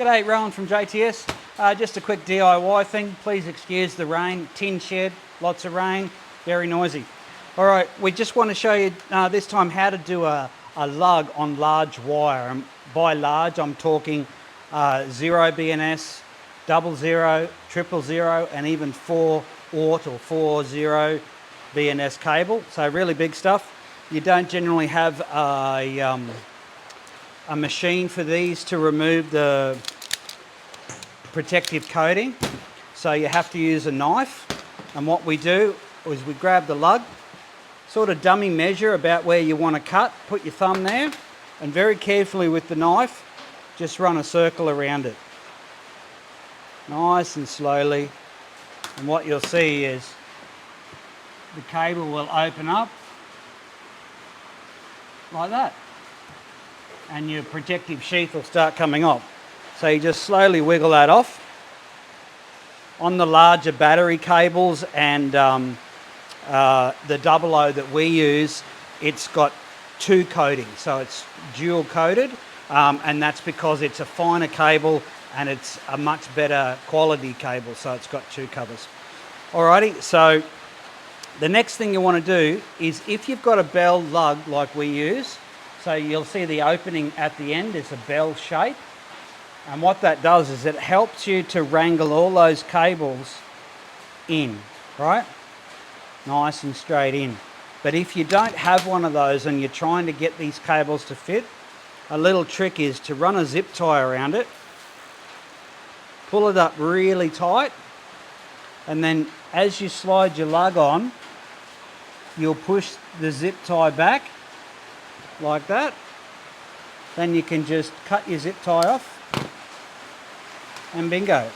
G'day, Rowan from JTS. Just a quick DIY thing. Please excuse the rain. Tin shed, lots of rain, very noisy. All right, we just want to show you this time how to do a lug on large wire. And by large, I'm talking 0 BNS, 00, 000, and even 4-aught or 40 BNS cable. So really big stuff. You don't generally have a machine for these to remove the protective coating, so you have to use a knife. And what we do is we grab the lug, sort of dummy measure about where you want to cut, put your thumb there, and very carefully with the knife just run a circle around it, nice and slowly. And what you'll see is the cable will open up like that, and your protective sheath will start coming off. So you just slowly wiggle that off. On the larger battery cables and the 00 that we use, it's got 2 coatings, so it's dual coated, and that's because it's a finer cable and it's a much better quality cable, so it's got 2 covers. Alrighty, so the next thing you want to do is, if you've got a bell lug like we use, so you'll see the opening at the end is a bell shape, and what that does is it helps you to wrangle all those cables in, right? Nice and straight in. But if you don't have one of those and you're trying to get these cables to fit, a little trick is to run a zip tie around it, pull it up really tight, and then as you slide your lug on, you'll push the zip tie back like that. Then you can just cut your zip tie off and bingo,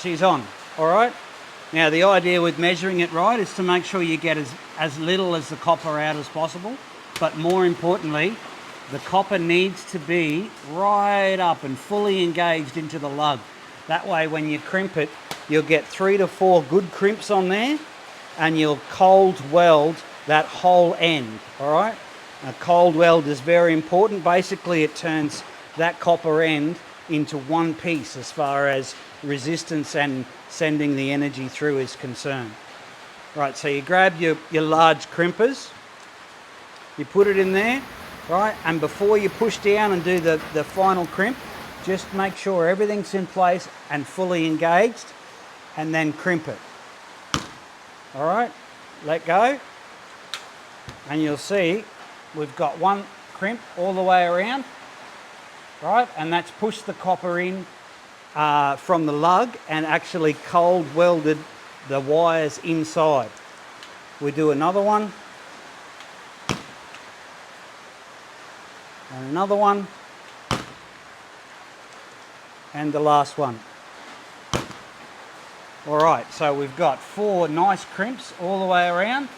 she's on. All right, now the idea with measuring it right is to make sure you get as little as the copper out as possible, but more importantly, the copper needs to be right up and fully engaged into the lug. That way when you crimp it, you'll get 3 to 4 good crimps on there, and you'll cold weld that whole end. All right, a cold weld is very important. Basically it turns that copper end into one piece as far as resistance and sending the energy through is concerned. Right, so you grab your large crimpers, you put it in there, right, and before you push down and do the final crimp, just make sure everything's in place and fully engaged, and then crimp it. All right, let go, and you'll see we've got one crimp all the way around, right, and that's pushed the copper in from the lug and actually cold welded the wires inside. We do another one, and another one, and the last one. All right, so we've got 4 nice crimps all the way around,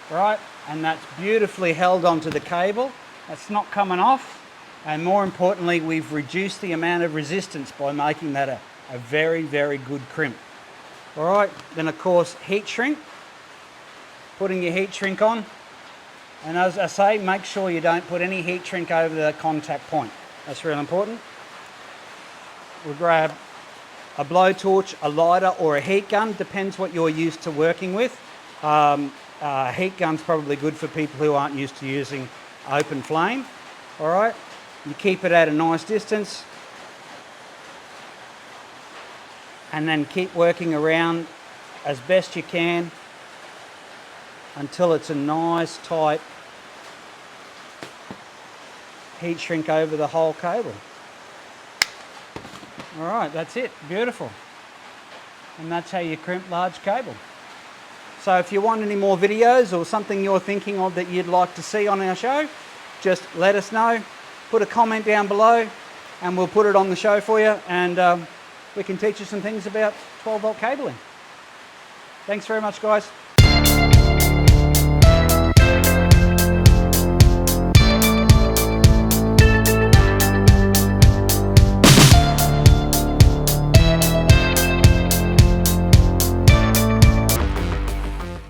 right, and that's beautifully held onto the cable. That's not coming off, and more importantly, we've reduced the amount of resistance by making that a very, very good crimp. All right, then of course heat shrink, putting your heat shrink on, and as I say, make sure you don't put any heat shrink over the contact point. That's really important. We'll grab a blowtorch, a lighter, or a heat gun, depends what you're used to working with. Heat gun's probably good for people who aren't used to using open flame. All right, you keep it at a nice distance, and then keep working around as best you can until it's a nice tight heat shrink over the whole cable. All right, that's it, beautiful. And that's how you crimp large cable. So if you want any more videos or something you're thinking of that you'd like to see on our show, just let us know, put a comment down below, and we'll put it on the show for you, and we can teach you some things about 12-volt cabling. Thanks very much, guys.